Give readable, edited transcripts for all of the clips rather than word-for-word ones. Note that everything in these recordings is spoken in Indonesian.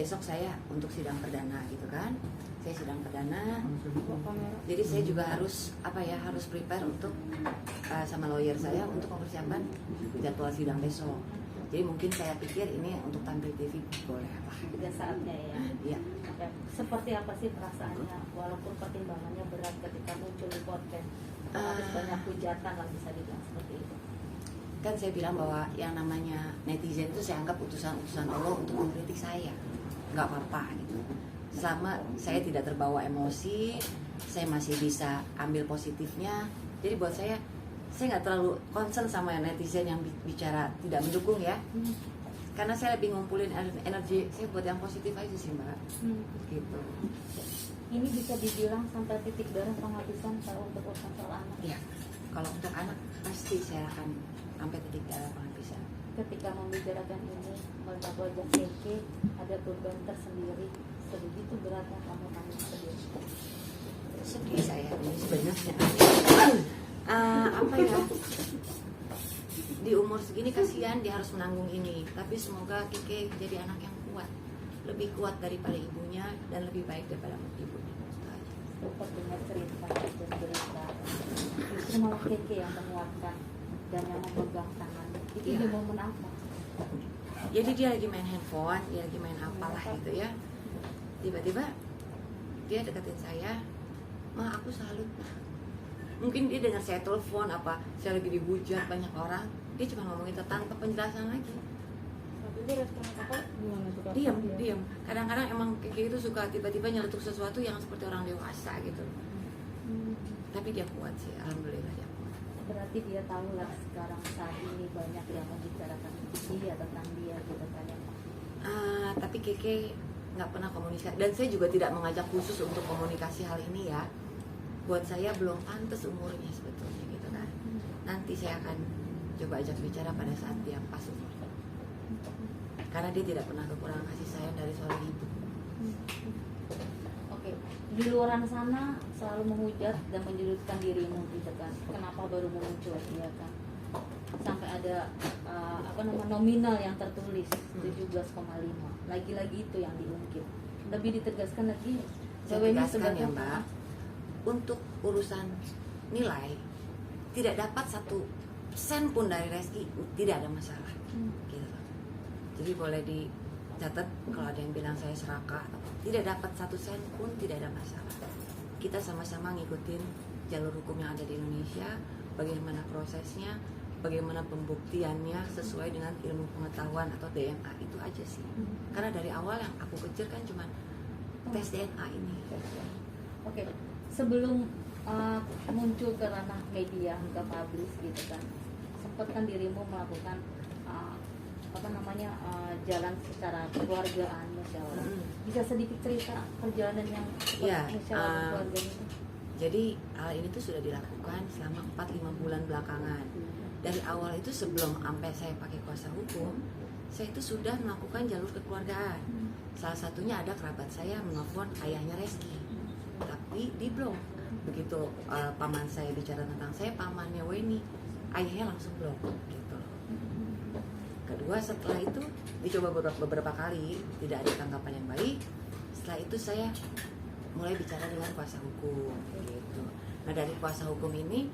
besok saya untuk sidang perdana gitu kan. Saya sidang perdana. Jadi saya juga harus harus prepare untuk sama lawyer saya untuk mempersiapkan jadwal sidang besok. Jadi mungkin saya pikir ini untuk tampil TV boleh apa? Sudah saatnya ya. Iya. Oke. Seperti apa sih perasaannya walaupun pertimbangannya berat ketika muncul di podcast? Harus banyak hujatan lah bisa dibilang seperti itu. Kan saya bilang bahwa yang namanya netizen itu saya anggap utusan-utusan Allah untuk mengkritik saya. Nggak apa-apa gitu. Selama saya tidak terbawa emosi, saya masih bisa ambil positifnya. Jadi buat saya nggak terlalu concern sama netizen yang bicara tidak mendukung ya. Karena saya lebih ngumpulin energi saya buat yang positif aja sih Mbak. Gitu. Ini bisa dibilang sampai titik darah penghabisan kalau untuk urusan soal anak. Iya. Kalau untuk anak pasti saya akan sampai titik darah penghabisan. Ketika membicarakan ini melihat wajah Keke ada beban tersendiri, sebegitu beratnya kamu sendiri. Sedih saya ini sebenarnya. Di umur segini kasihan dia harus menanggung ini. Tapi semoga Keke jadi anak yang kuat, lebih kuat daripada ibunya dan lebih baik daripada ibunya. Sempat dengar cerita dan berita, justru malah Keke yang menguatkan dan yang memegang tangan. Itu di momen apa? Jadi dia lagi main handphone, dia lagi main apalah gitu ya. Tiba-tiba dia deketin saya, "Ma, aku salut." Mungkin dia dengar saya telepon saya lagi dihujat banyak orang, dia cuma ngomongin tanpa penjelasan lagi. Itu respon apa? Diam. Kadang-kadang emang kayak gitu suka tiba-tiba nyeletuk sesuatu yang seperti orang dewasa gitu. Tapi dia kuat sih, alhamdulillah dia kuat. Berarti dia tahu lah sekarang saat ini banyak yang membicarakan dia tentang dia gitu kan ya. Tapi Keke nggak pernah komunikasi dan saya juga tidak mengajak khusus untuk komunikasi hal ini ya. Buat saya belum pantas umurnya sebetulnya gitu kan. Nanti saya akan coba ajak bicara pada saat dia pas umurnya. Karena dia tidak pernah kekurangan kasih sayang dari seorang ibu. Oke, di luar sana selalu menghujat dan menyudutkan dirimu gitu kan. Kenapa baru muncul ya kan? Sampai ada nominal yang tertulis 17,5. Lagi-lagi itu yang diungkit. Lebih ditegaskan lagi. Saya tegaskan ya Mbak, untuk urusan nilai tidak dapat 1 sen pun dari Reski tidak ada masalah. Gitu. Jadi boleh dicatat kalau ada yang bilang saya serakah, tidak dapat 1 sen pun tidak ada masalah. Kita sama-sama ngikutin jalur hukum yang ada di Indonesia, bagaimana prosesnya, bagaimana pembuktiannya sesuai dengan ilmu pengetahuan atau DNA, itu aja sih. Karena dari awal yang aku kejar kan cuma tes DNA ini. Oke, sebelum muncul ke ranah media, ke publish gitu kan, sempat kan dirimu melakukan jalan secara keluargaan, musyawarah. Bisa sedikit cerita perjalanan yang musyawarah keluarga itu? Jadi hal ini tuh sudah dilakukan selama 4-5 bulan belakangan. Dari awal itu sebelum sampai saya pakai kuasa hukum, saya itu sudah melakukan jalur kekeluargaan. Salah satunya ada kerabat saya menelpon ayahnya Reski, tapi di blok. Begitu paman saya bicara tentang saya, pamannya Weni, ayahnya langsung blok gitu. Kedua, setelah itu dicoba beberapa kali, tidak ada tanggapan yang baik. Setelah itu saya mulai bicara dengan kuasa hukum gitu. Nah, dari kuasa hukum ini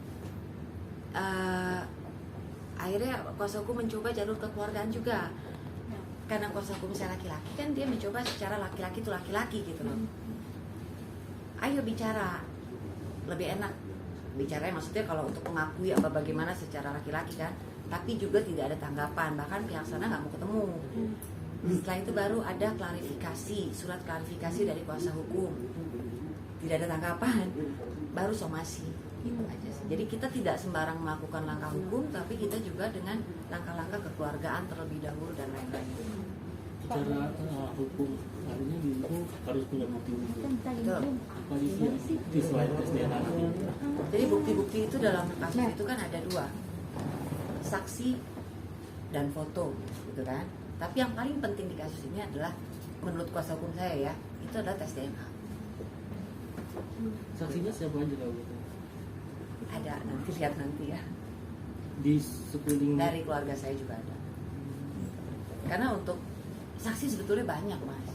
akhirnya kuasa hukum mencoba jalur kekeluargaan juga. Karena kuasa hukum saya laki-laki kan, dia mencoba secara laki-laki itu laki-laki gitu loh. Ayo bicara, lebih enak bicaranya, maksudnya kalau untuk mengakui bagaimana secara laki-laki kan, tapi juga tidak ada tanggapan, bahkan pihak sana nggak mau ketemu. Setelah itu baru ada klarifikasi, surat klarifikasi dari kuasa hukum, tidak ada tanggapan, baru somasi, gitu aja sih. Jadi kita tidak sembarang melakukan langkah hukum, tapi kita juga dengan langkah-langkah kekeluargaan terlebih dahulu dan lain-lain. Secara hukum artinya itu harus punya bukti hukum. Jadi bukti-bukti itu dalam kasus itu kan ada 2, saksi dan foto, gitu kan. Tapi yang paling penting di kasus ini adalah menurut kuasa hukum saya ya, itu adalah tes DNA. Saksinya siapa aja kalau gitu? Ada, nanti lihat nanti ya. Di sekeliling Dari keluarga saya juga ada. Karena untuk saksi sebetulnya banyak Mas.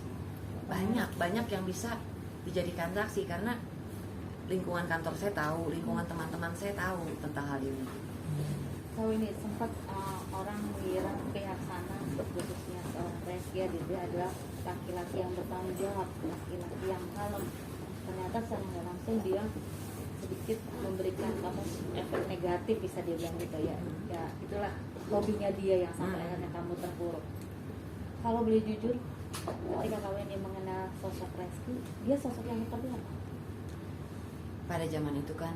banyak yang bisa dijadikan saksi karena lingkungan kantor saya tahu, lingkungan teman-teman saya tahu tentang hal ini. Tahu ini sempat orang mengira pihak sana khususnya seorang Reski Aditya adalah laki-laki yang bertanggung jawab, laki-laki yang kalem. Ternyata secara nggak langsung dia sedikit memberikan kamu efek negatif, bisa dia bilang gitu ya. Ya itulah hobinya dia yang sampai akhirnya kamu terpuruk. Kalau boleh jujur, ketika kalian yang mengenal sosok Reski, dia sosok yang seperti apa? Pada zaman itu kan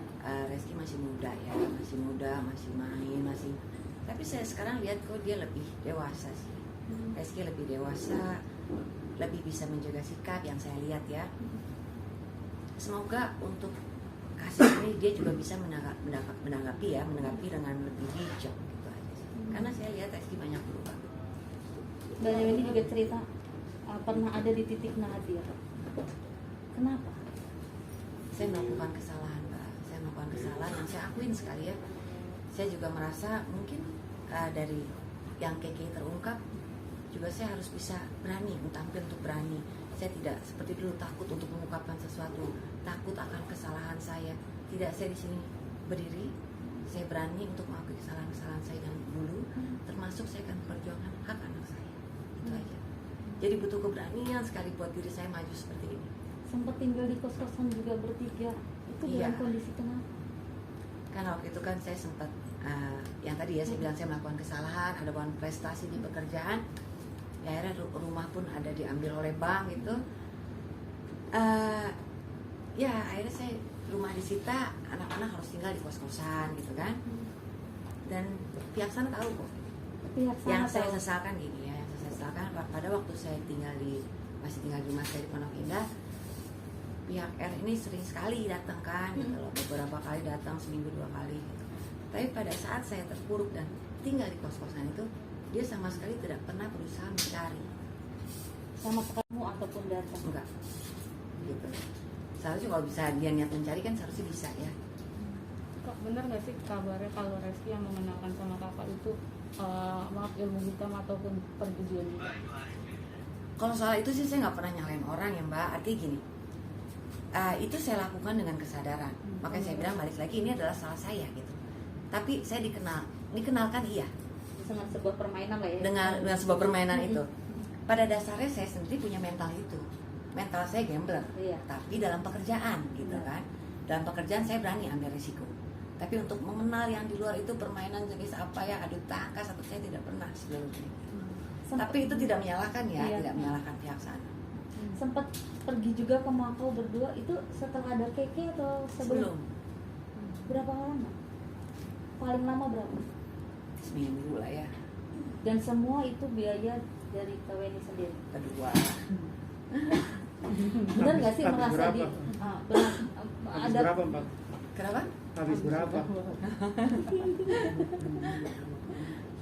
Reski masih muda ya, masih main, tapi saya sekarang lihat kok dia lebih dewasa sih. Reski lebih dewasa, lebih bisa menjaga sikap yang saya lihat ya. Semoga untuk kasus ini dia juga bisa menanggapi dengan lebih bijak gitu aja sih. Karena saya lihat Reski banyak berubah. Dan ini juga cerita pernah ada di titik nadir. Kenapa? Saya melakukan kesalahan, Mbak. Saya melakukan kesalahan yang saya akuin sekali ya. Saya juga merasa mungkin dari yang keke terungkap juga saya harus bisa berani, tampil untuk berani. Saya tidak seperti dulu takut untuk mengungkapkan sesuatu, takut akan kesalahan saya. Tidak, saya di sini berdiri, saya berani untuk mengakui kesalahan-kesalahan saya yang dulu, termasuk saya akan perjuangkan hak anak saya. Itu aja. Jadi butuh keberanian sekali buat diri saya maju seperti ini. Sempat tinggal di kos-kosan juga bertiga, itu dalam kondisi kenapa? Karena waktu itu kan saya sempat yang tadi ya saya bilang saya melakukan kesalahan, ada bukan prestasi di pekerjaan, ya akhirnya rumah pun ada diambil oleh bank gitu. Ya akhirnya saya rumah disita, anak-anak harus tinggal di kos-kosan gitu kan. Dan pihak sana tahu kok. Yang saya sesalkan gini ya, yang saya sesalkan pada waktu saya masih tinggal di rumah saya di Pondok Indah, pihak R ini sering sekali datang kan gitu loh, beberapa kali datang, seminggu 2 kali gitu. Tapi pada saat saya terpuruk dan tinggal di kos-kosan itu, dia sama sekali tidak pernah berusaha mencari sama kamu ataupun datang. Enggak gitu. Seharusnya kalau bisa dia niat mencari kan seharusnya bisa ya. Kak, benar nggak sih kabarnya kalau Reski yang mengenalkan sama kakak itu maaf ilmu hitam ataupun perjudian juga? Kalau soal itu sih saya nggak pernah nyalain orang ya Mbak. Artinya gini, itu saya lakukan dengan kesadaran. Makanya saya bilang balik lagi ini adalah salah saya gitu. Tapi saya dikenalkan iya. Dengan sebuah permainan lah ya. Dengan sebuah permainan itu. Pada dasarnya saya sendiri punya mental itu. Mental saya gambler. Iya. Tapi dalam pekerjaan gitu kan. Dalam pekerjaan saya berani ambil risiko. Tapi untuk mengenal yang di luar itu permainan jenis apa ya, adu tangkas atau saya tidak pernah sebelumnya. Tapi itu tidak menyalahkan ya, Iya. tidak menyalahkan pihak sana. Sempat pergi juga ke Makau berdua, itu setelah ada keke atau sebelum? Berapa lama? Paling lama berapa? Seminggu lah ya. Dan semua itu biaya dari KWNI sendiri. Kedua. Benar nggak sih Habis merasa berapa? Habis ada berapa, Mbak? Kenapa? Habis berapa?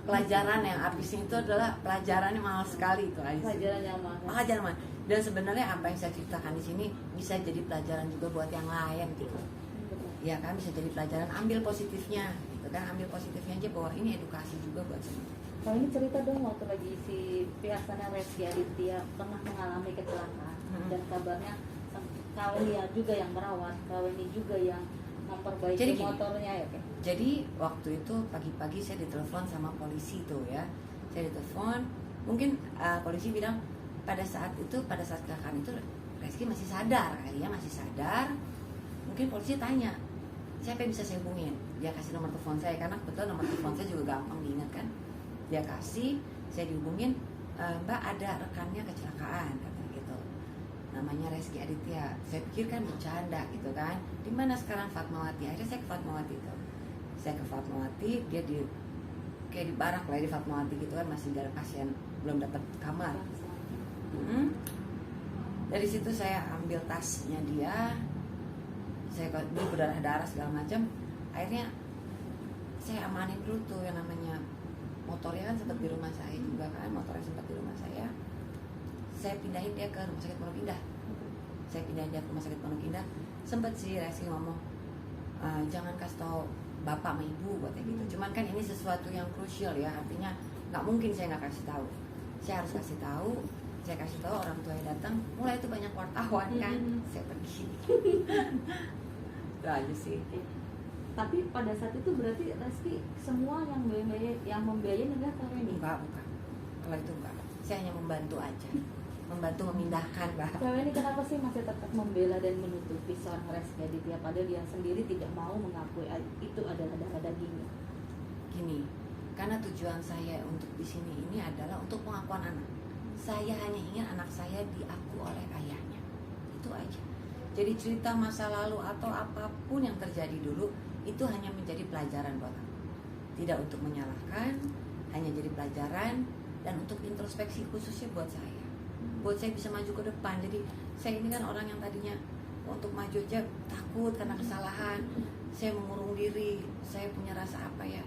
Pelajaran yang habisnya itu adalah pelajarannya mahal sekali itu aja. pelajaran yang mahal? Pelajaran mahal. Dan sebenarnya apa yang saya ceritakan di sini bisa jadi pelajaran juga buat yang lain gitu. Ya kan, bisa jadi pelajaran, ambil positifnya gitu kan, ambil positifnya aja bahwa ini edukasi juga buat semua. Kalau ini cerita dong, waktu lagi si pihak sana Reski Aditya pernah mengalami kecelakaan dan kabarnya KWNI juga yang merawat, KWNI juga yang memperbaiki Jadi gini, motornya ya kan? Jadi waktu itu pagi-pagi saya ditelepon sama polisi tuh ya. Saya ditelepon, mungkin polisi bilang pada saat kecelakaan itu Reski masih sadar, kali ya masih sadar. Mungkin polisi tanya, siapa yang bisa saya hubungin? Dia kasih nomor telepon saya, karena kebetulan nomor telepon saya juga gampang diingat kan. Dia kasih, saya dihubungin, Mbak ada rekannya kecelakaan, katanya gitu. Namanya Reski Aditya. Saya pikir kan bercanda gitu kan. Di mana sekarang Fatmawati? Akhirnya saya ke Fatmawati tuh. Saya ke Fatmawati, dia kayak di barak lah di Fatmawati gitu kan, masih dalam pasien belum dapat kamar. Dari situ saya ambil tasnya dia, saya dia berdarah-darah segala macam. Akhirnya saya amanin dulu tuh yang namanya motornya kan sempat di rumah saya juga kan, motornya sempat di rumah saya. Saya pindahin dia ke rumah sakit Pondok Indah. Saya pindahin dia ke rumah sakit Pondok Indah. Sempat si Reski ngomong, jangan kasih tahu bapak sama ibu buat kayak gitu. Cuman kan ini sesuatu yang krusial ya, artinya nggak mungkin saya nggak kasih tahu. Saya harus kasih tahu saya kasih tahu orang tua yang datang, mulai itu banyak wartawan kan, saya pergi. Itu aja sih. Oke. Tapi pada saat itu berarti Reski semua yang membiayain adalah Kak Weni? Enggak, bukan. Kalau itu enggak. Saya hanya membantu aja. Membantu memindahkan, Mbak. Kak Weni kenapa sih masih tetap membela dan menutupi seorang Reski Aditya padahal dia sendiri tidak mau mengakui itu adalah darah dagingnya? Gini, karena tujuan saya untuk di sini ini adalah untuk pengakuan anak. Saya hanya ingin anak saya diakui oleh ayahnya. Itu aja. Jadi cerita masa lalu atau apapun yang terjadi dulu itu hanya menjadi pelajaran buat aku. Tidak untuk menyalahkan, hanya jadi pelajaran dan untuk introspeksi khususnya buat saya. Buat saya bisa maju ke depan. Jadi saya ini kan orang yang tadinya untuk maju aja takut karena kesalahan. Saya mengurung diri, saya punya rasa apa ya?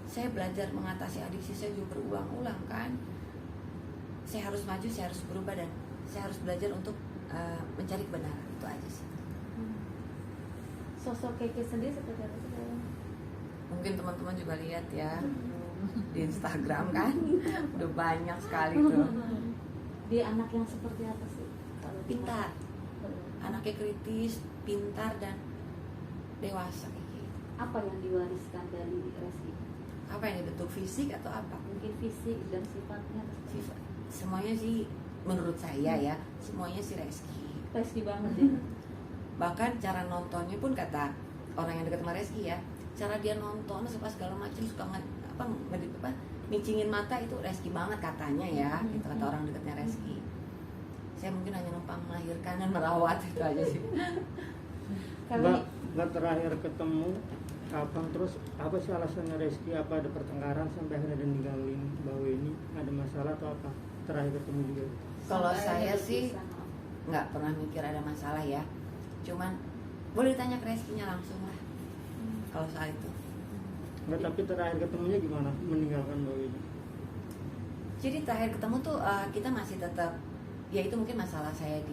Saya belajar mengatasi adiksi saya juga berulang-ulang kan. Saya harus maju, saya harus berubah dan saya harus belajar untuk mencari kebenaran. Itu aja sih. Sosok Keke sendiri seperti apa sih? Mungkin teman-teman juga lihat ya di Instagram kan, udah banyak sekali tuh. Dia anak yang seperti apa sih? Kalau Pintar, anaknya kritis, pintar dan dewasa kayak gitu. Apa yang diwariskan dari Reski? Apa yang dibentuk fisik atau apa? Mungkin fisik dan sifatnya. Semuanya sih menurut saya ya, semuanya si Reski. Reski banget ya. Bahkan cara nontonnya pun kata orang yang dekat sama Reski ya, cara dia nonton suka segala macam, suka micingin mata itu Reski banget katanya ya, itu kata orang dekatnya Reski. Saya mungkin hanya numpang melahirkan dan merawat itu aja sih. Mbak terakhir ketemu kapan, terus apa sih alasannya Reski? Apa ada pertengkaran sampai akhirnya dia ninggalin Mbak Weni? Ada masalah atau apa? Terakhir ketemu juga. Kalau Sampai saya ada sih berpisah. nggak pernah mikir ada masalah ya, cuman boleh ditanya ke Reskinya langsung lah kalau soal itu. Mbak, tapi terakhir ketemunya gimana? Meninggalkan Mbak Weni? Jadi terakhir ketemu tuh kita masih tetap, ya itu mungkin masalah saya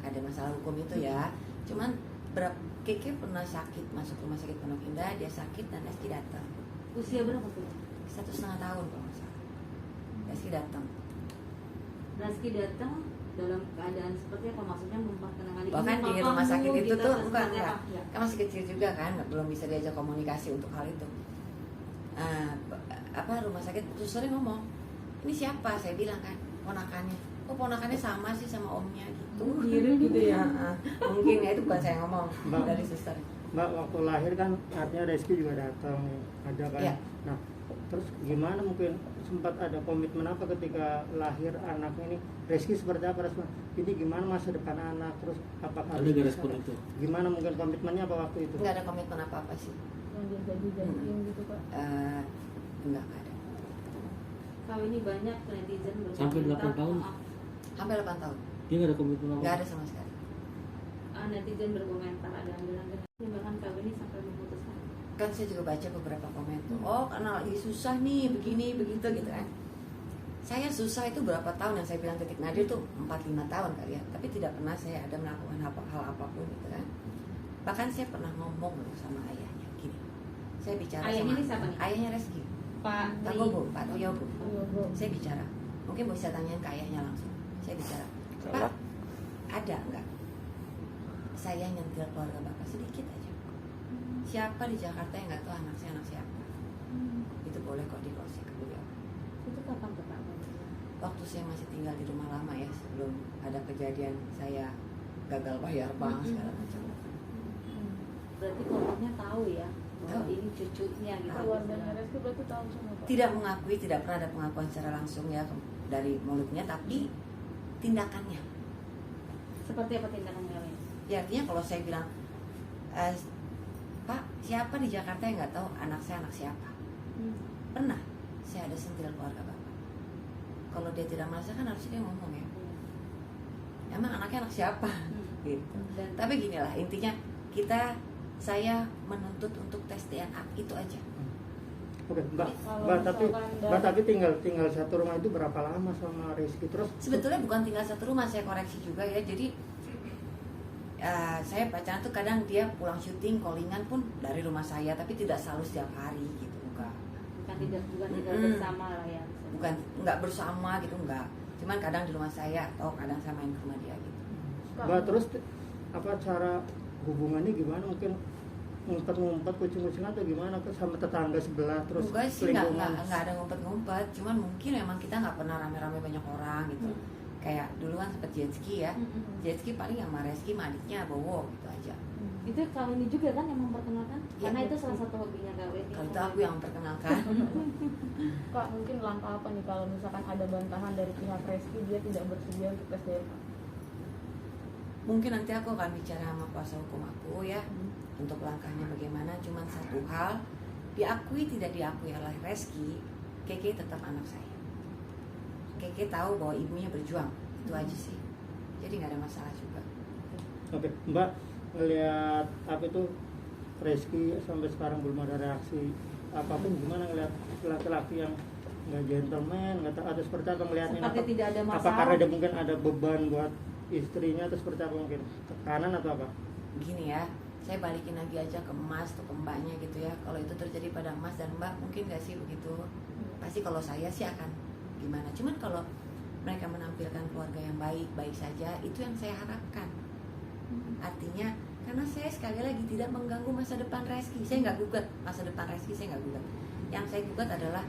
ada masalah hukum itu ya. Cuman Keke pernah sakit, masuk rumah sakit Pondok Indah, dia sakit dan Reski datang. Usia berapa tuh? 1,5 tahun kalau nggak salah. Reski datang. Reski datang dalam keadaan seperti apa? Maksudnya memperkenalkan Bahkan di ini rumah sakit papamu itu gitu, tuh atau enggak, seperti apa? Ya. kan masih kecil juga kan, belum bisa diajak komunikasi untuk hal itu. Rumah sakit susternya ngomong, ini siapa? Saya bilang kan, ponakannya. Oh ponakannya sama sih sama omnya gitu. Mirip gitu ya. Mungkin ya, itu bukan saya ngomong, Mbak. dari suster. Mbak, waktu lahir kan artinya Reski juga datang, ada kan? Iya. Nah, terus gimana mungkin sempat ada komitmen apa ketika lahir anaknya ini? Reski seperti apa respon? Ini gimana masa depan anak? Terus apakah Ada harus nggak bisa? respon itu? Gimana mungkin komitmennya apa waktu itu? Nggak ada komitmen apa-apa sih. Yang dia janji-janjiin gitu Kak. Enggak ada. Kalau ini banyak netizen Sampai 8 tahun? Sampai 8 tahun. Dia nggak ada komitmen apa? Nggak ada sama sekali. Netizen berkomentar ada ambil-ambil bahkan kau ini sampai memutuskan. Kan saya juga baca beberapa komen tuh, oh karena lagi susah nih, begini, begitu gitu kan. Saya susah itu berapa tahun, yang saya bilang titik nadir tuh 4-5 tahun kali ya. Tapi tidak pernah saya ada melakukan hal apapun gitu kan. Bahkan saya pernah ngomong loh sama ayahnya gini. Saya bicara Ayahnya sama ini siapa nih? ayahnya Reski, Pak Pak Tri. Gobo, Pak Toyobo. Ayo bro. Saya bicara, mungkin bisa tanyain ke ayahnya langsung. Saya bicara, Pak, ada enggak saya nyentil keluarga Bapak sedikit aja? Siapa di Jakarta yang nggak tahu anak siapa? Itu boleh kok dikasih ke beliau. Itu kapan pertama? Waktu saya masih tinggal di rumah lama ya, sebelum ada kejadian saya gagal bayar bank segala macam. Berarti keluarganya tahu ya bahwa Tahu. ini cucunya gitu. Keluarganya Reski berarti tahu semua Kak. Tidak mengakui, tidak pernah ada pengakuan secara langsung ya dari mulutnya, tapi tindakannya. Seperti apa tindakannya? Ya artinya kalau saya bilang, Pak, siapa di Jakarta yang nggak tahu anak saya anak siapa? Pernah saya ada sentil keluarga Bapak. Kalau dia tidak merasa kan harusnya dia ngomong ya. Emang anaknya anak siapa? Gitu. Dan Tapi gini lah, intinya saya menuntut untuk tes DNA itu aja. Oke, Mbak, Kalau Mbak tapi tinggal satu rumah itu berapa lama sama Reski? Terus Sebetulnya bukan tinggal satu rumah, saya koreksi juga ya. Jadi saya pacaran tuh kadang dia pulang syuting, callingan pun dari rumah saya, tapi tidak selalu setiap hari gitu, enggak. bukan tidak Mm-mm. bersama lah ya. Bukan nggak bersama gitu, enggak. cuman kadang di rumah saya atau kadang saya main ke rumah dia gitu. Mbak, terus apa cara hubungannya gimana? Mungkin ngumpet-ngumpet, kucing-kucing atau gimana ke sama tetangga sebelah, terus Enggak sih, nggak lingkungan? ada ngumpet-ngumpet, cuman mungkin memang kita nggak pernah rame-rame banyak orang gitu. Kayak dulu kan sempet jet ski ya, jet ski paling sama Reski sama adiknya Bowo gitu aja. Itu Kak Weni juga kan yang memperkenalkan? Iya. Karena itu salah satu hobinya Kak Weni. Kalau itu aku yang memperkenalkan. Kak, mungkin langkah apa nih kalau misalkan ada bantahan dari pihak Reski dia tidak bersedia untuk tes DNA? Mungkin nanti aku akan bicara sama kuasa hukum aku ya, untuk langkahnya bagaimana. Cuman satu hal, diakui tidak diakui oleh Reski, Keke tetap anak saya. Keke tahu bahwa ibunya berjuang, itu aja sih. Jadi nggak ada masalah juga. Oke, Mbak, ngelihat apa itu Reski sampai sekarang belum ada reaksi apapun, gimana ngelihat laki-laki yang nggak gentleman, nggak tahu atau seperti apa ngelihatnya? Seperti tidak ada Apa masalah. karena ada mungkin ada beban buat istrinya atau seperti apa, mungkin tekanan atau apa? Gini ya, saya balikin lagi aja ke Mas atau ke Mbaknya gitu ya. Kalau itu terjadi pada Mas dan Mbak, mungkin nggak sih begitu? Pasti kalau saya sih akan gimana. Cuman kalau mereka menampilkan keluarga yang baik-baik saja, itu yang saya harapkan. Artinya, karena saya sekali lagi tidak mengganggu masa depan Reski. Saya nggak gugat masa depan Reski, saya nggak gugat. Yang saya gugat adalah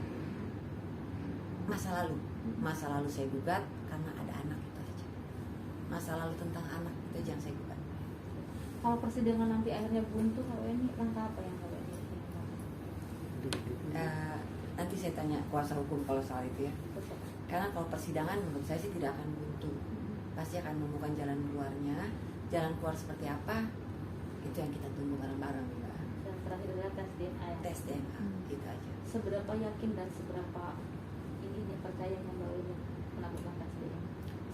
masa lalu. Masa lalu saya gugat karena ada anak, itu aja. Masa lalu tentang anak itu aja yang saya gugat. Kalau persidangan nanti akhirnya buntu, Kak Weni langkah apa yang Kak Weni lakukan? Nanti saya tanya kuasa hukum kalau soal itu ya. Karena kalau persidangan menurut saya sih tidak akan buntu. Pasti akan menemukan jalan keluarnya. Jalan keluar seperti apa, itu yang kita tunggu bareng-bareng juga. Dan terakhir adalah tes DNA ya? Tes DNA, gitu aja. Seberapa yakin dan seberapa ini percaya Mbak Weni melakukan tes DNA?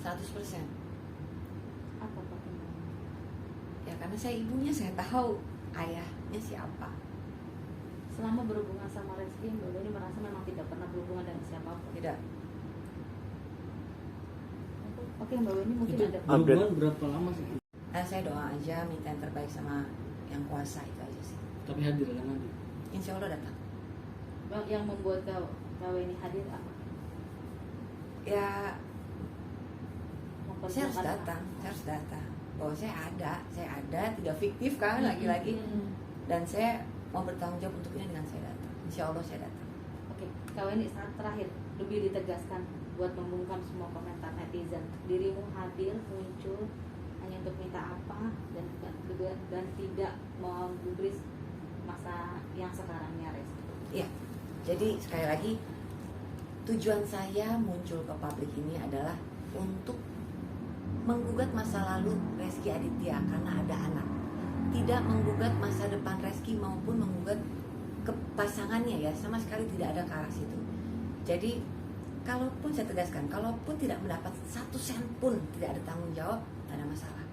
100%. Apa pertimbangannya? Ya karena saya ibunya, saya tahu ayahnya siapa. Selama berhubungan sama Reski, Mbak Weni merasa memang tidak pernah berhubungan dengan siapapun. Tidak. Oke, Mbak Weni mungkin Itu ada hubungan berapa lama sih? Saya doa aja, minta yang terbaik sama yang kuasa, itu aja sih. Tapi hadir kan hadir. Insya Allah datang. yang membuat Kak Weni hadir apa? Ya, saya harus Memperjuangkan datang, apa? saya harus datang. Bahwa saya ada, tidak fiktif kan lagi-lagi. Dan saya mau bertanggung jawab untuk ini dengan saya datang. Insya Allah saya datang. Oke, Kak Weni saat terakhir lebih ditegaskan buat membungkam semua komentar netizen. Dirimu hadir, muncul hanya untuk minta apa dan tidak menggubris masa yang sekarangnya Reski. Iya. Jadi sekali lagi, tujuan saya muncul ke publik ini adalah untuk menggugat masa lalu Reski Aditya karena ada anak. Tidak menggugat masa depan Reski maupun menggugat ke pasangannya ya, sama sekali tidak ada ke arah situ. Jadi kalaupun saya tegaskan, kalaupun tidak mendapat 1 sen pun tidak ada tanggung jawab, tidak ada masalah.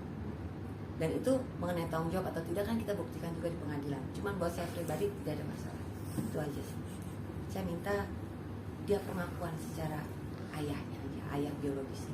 Dan itu mengenai tanggung jawab atau tidak kan kita buktikan juga di pengadilan. Cuman buat saya pribadi tidak ada masalah. Itu aja sih. Saya minta dia pengakuan secara ayahnya aja, ayah biologisnya.